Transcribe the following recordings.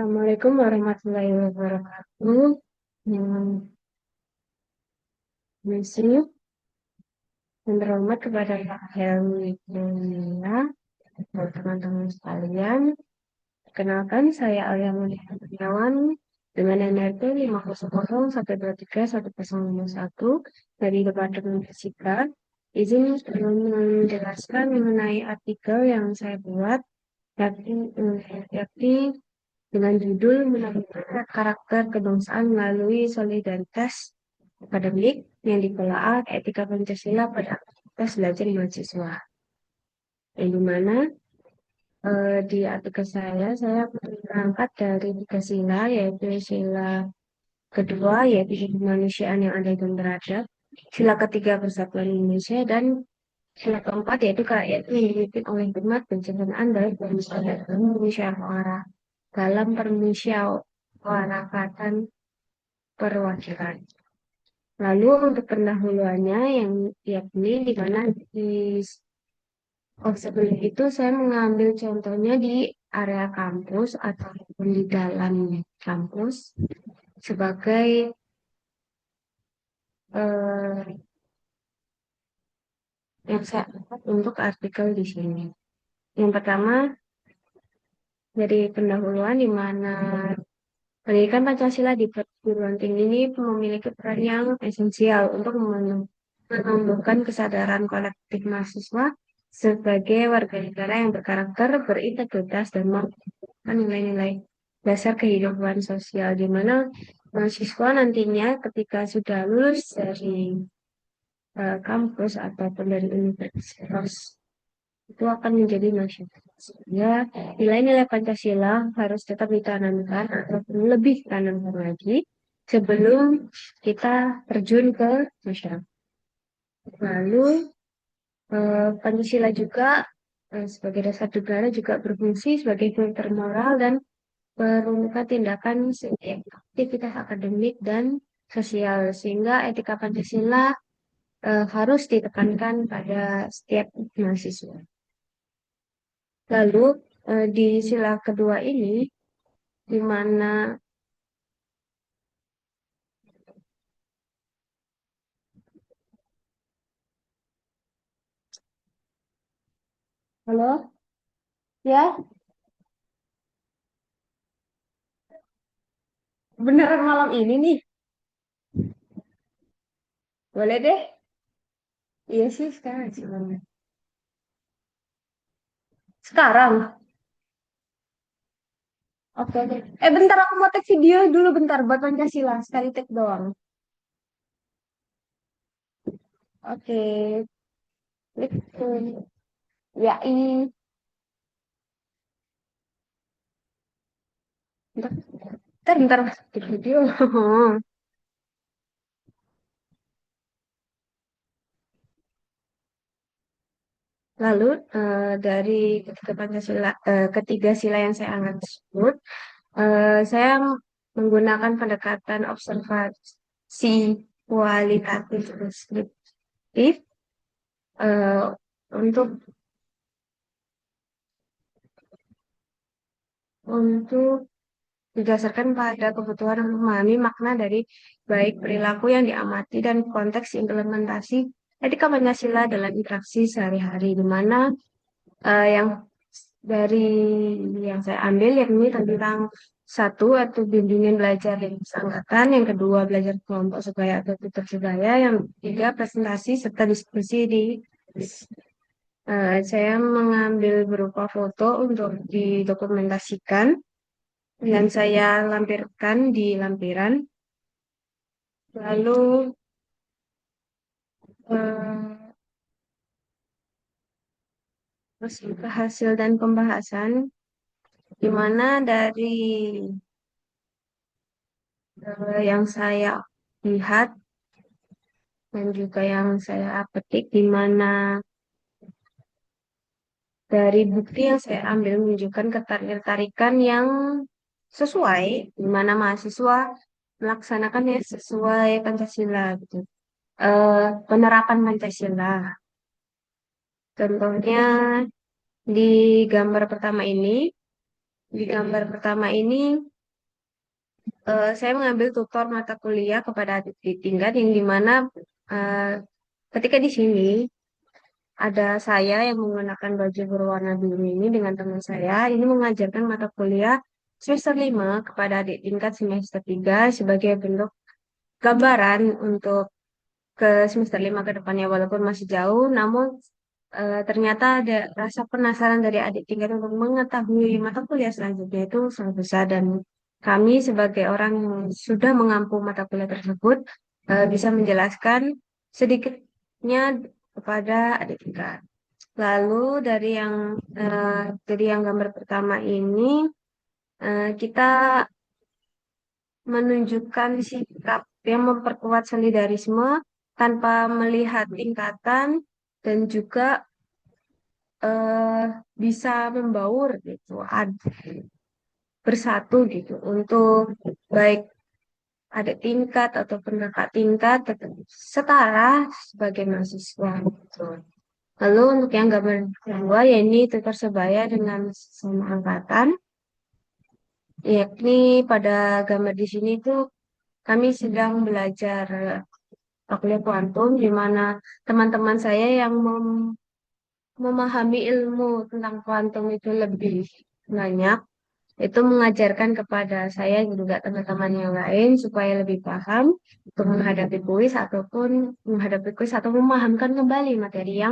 Assalamualaikum warahmatullahi wabarakatuh. Yang misi yang terhormat kepada Pak Helmi Kurnia, teman-teman sekalian. Perkenalkan, saya Alia Mulia Kurniawan dengan NRT 500123101 dari Departemen Fisika. Izin menjelaskan mengenai artikel yang saya buat, yakni dengan judul menemukan karakter kebangsaan melalui solidaritas akademik yang dikelola etika Pancasila pada aktivitas belajar mahasiswa. Yang dimana di artikel saya berangkat dari tiga sila, yaitu sila kedua, yaitu kemanusiaan yang adil dan beradab, sila ketiga persatuan Indonesia, dan sila keempat yaitu rakyat yang dipimpin oleh hikmat pencernaan dari permusyawaratan dalam permusyawaratan perwakilan. Lalu untuk pendahuluannya yang yakni di mana sebelum itu saya mengambil contohnya di area kampus ataupun di dalam kampus sebagai eh, yang saya angkat untuk artikel di sini. Yang pertama dari pendahuluan di mana pendidikan Pancasila di perguruan tinggi ini memiliki peran yang esensial untuk menumbuhkan kesadaran kolektif mahasiswa sebagai warga negara yang berkarakter, berintegritas, dan memiliki nilai-nilai dasar kehidupan sosial, di mana mahasiswa nantinya ketika sudah lulus dari kampus ataupun dari universitas itu akan menjadi masyarakat. Sehingga nilai-nilai Pancasila harus tetap ditanamkan atau lebih ditanamkan lagi sebelum kita terjun ke masyarakat. Lalu Pancasila juga sebagai dasar negara juga berfungsi sebagai filter moral dan perumusan tindakan setiap aktivitas akademik dan sosial sehingga etika Pancasila harus ditekankan pada setiap mahasiswa. Lalu di sila kedua ini, di mana halo, ya, beneran malam ini nih, boleh deh. Iya sih sekarang sih malam. Sekarang, oke oke. Bentar aku mau tag video dulu bentar buat Pancasila, sekali tag doang. Oke, klik ya ini. Bentar, tag video. Lalu dari ketiga sila yang saya angkat tersebut, saya menggunakan pendekatan observasi kualitatif deskriptif eh, untuk untuk didasarkan pada kebutuhan memahami makna dari baik perilaku yang diamati dan konteks implementasi etika Pancasila dalam interaksi sehari-hari, di mana yang dari yang saya ambil yakni tentang satu atau bimbingan belajar yang seangkatan, yang kedua belajar kelompok sebaya atau tutor sebaya, yang ketiga presentasi serta diskusi di saya mengambil berupa foto untuk didokumentasikan dan saya lampirkan di lampiran. Lalu eh, masuk ke hasil dan pembahasan, di mana dari yang saya lihat dan juga yang saya petik, di mana dari bukti yang saya ambil menunjukkan ketertarikan yang sesuai, di mana mahasiswa melaksanakannya sesuai Pancasila gitu. Penerapan Pancasila. Contohnya di gambar pertama ini, di gambar pertama ini saya mengambil tutor mata kuliah kepada adik tingkat yang dimana eh, ketika di sini ada saya yang menggunakan baju berwarna biru ini dengan teman saya ini mengajarkan mata kuliah semester 5 kepada adik tingkat semester 3 sebagai bentuk gambaran untuk ke semester 5 ke depannya walaupun masih jauh namun ternyata ada rasa penasaran dari adik tingkat untuk mengetahui mata kuliah selanjutnya itu sangat besar dan kami sebagai orang yang sudah mengampu mata kuliah tersebut bisa menjelaskan sedikitnya kepada adik tingkat. Lalu dari yang gambar pertama ini kita menunjukkan sikap yang memperkuat solidarisme tanpa melihat tingkatan dan juga eh, bisa membaur gitu, bersatu gitu untuk baik adik tingkat ataupun kakak tingkat tetap setara sebagai mahasiswa gitu. Lalu untuk yang gambar kedua ya ini tutor sebaya dengan sama angkatan, yakni pada gambar di sini tuh kami sedang belajar kuliah kuantum di mana teman-teman saya yang memahami ilmu tentang kuantum itu lebih banyak, itu mengajarkan kepada saya dan juga teman-teman yang lain supaya lebih paham untuk menghadapi kuis atau memahamkan kembali materi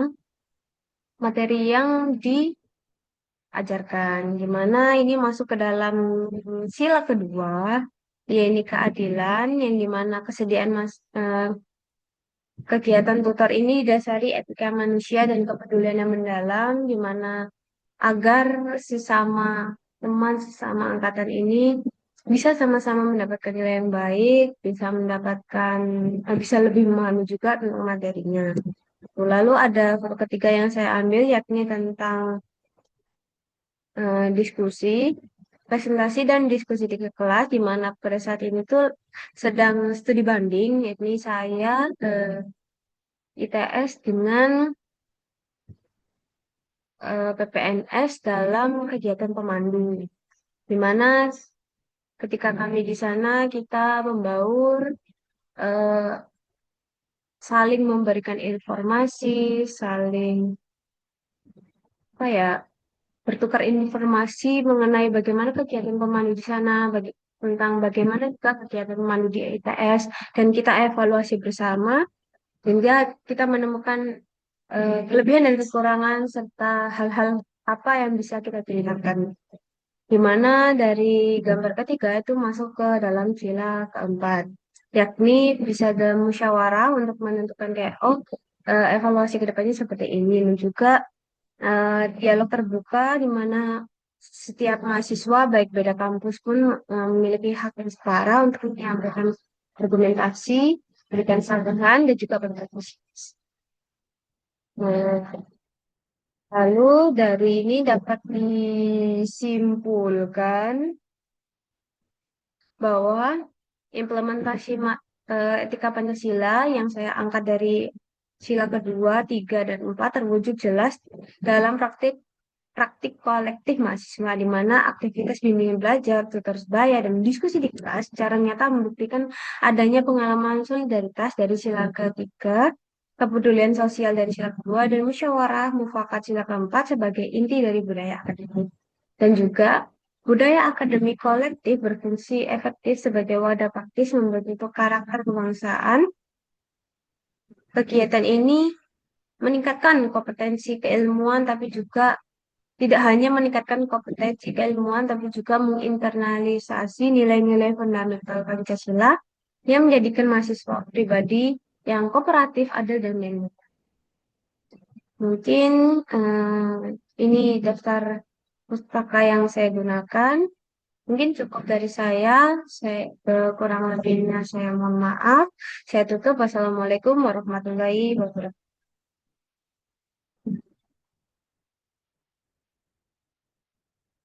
yang diajarkan. Gimana ini masuk ke dalam sila kedua, yaitu keadilan yang dimana kegiatan tutor ini didasari etika manusia dan kepedulian yang mendalam, di mana agar sesama angkatan ini bisa sama-sama mendapatkan nilai yang baik, bisa lebih memahami juga tentang materinya. Lalu ada foto ketiga yang saya ambil yakni tentang diskusi, presentasi dan diskusi di kelas, di mana pada saat ini tuh sedang studi banding, yakni saya ITS dengan PPNS dalam kegiatan pemandu, di mana ketika kami di sana kita membaur, eh, saling memberikan informasi, saling apa ya, bertukar informasi mengenai bagaimana kegiatan pemandu di sana, tentang bagaimana juga kegiatan pemandu di ITS, dan kita evaluasi bersama hingga kita menemukan kelebihan dan kekurangan serta hal-hal apa yang bisa kita tingkatkan. Di mana dari gambar ketiga itu masuk ke dalam sila keempat, yakni bisa ada musyawarah untuk menentukan kayak evaluasi kedepannya seperti ini dan juga dialog terbuka di mana setiap mahasiswa baik beda kampus pun memiliki hak yang setara untuk menyampaikan argumentasi, berikan saran dan juga berdiskusi. Nah, lalu dari ini dapat disimpulkan bahwa implementasi etika Pancasila yang saya angkat dari sila kedua, tiga, dan empat terwujud jelas dalam praktik kolektif mahasiswa di mana aktivitas bimbingan belajar, tutor sebaya, dan diskusi di kelas secara nyata membuktikan adanya pengalaman solidaritas dari sila ketiga, kepedulian sosial dari sila kedua, dan musyawarah mufakat sila keempat sebagai inti dari budaya akademik. Dan juga budaya akademik kolektif berfungsi efektif sebagai wadah praktis membentuk karakter kebangsaan. Kegiatan ini meningkatkan kompetensi keilmuan, tapi juga tidak hanya meningkatkan kompetensi keilmuan, tapi juga menginternalisasi nilai-nilai fundamental Pancasila yang menjadikan mahasiswa pribadi yang kooperatif, adil, dan demokratis. Mungkin ini daftar pustaka yang saya gunakan. Mungkin cukup dari saya. Kurang lebihnya saya mohon maaf. Saya tutup. Wassalamualaikum warahmatullahi wabarakatuh.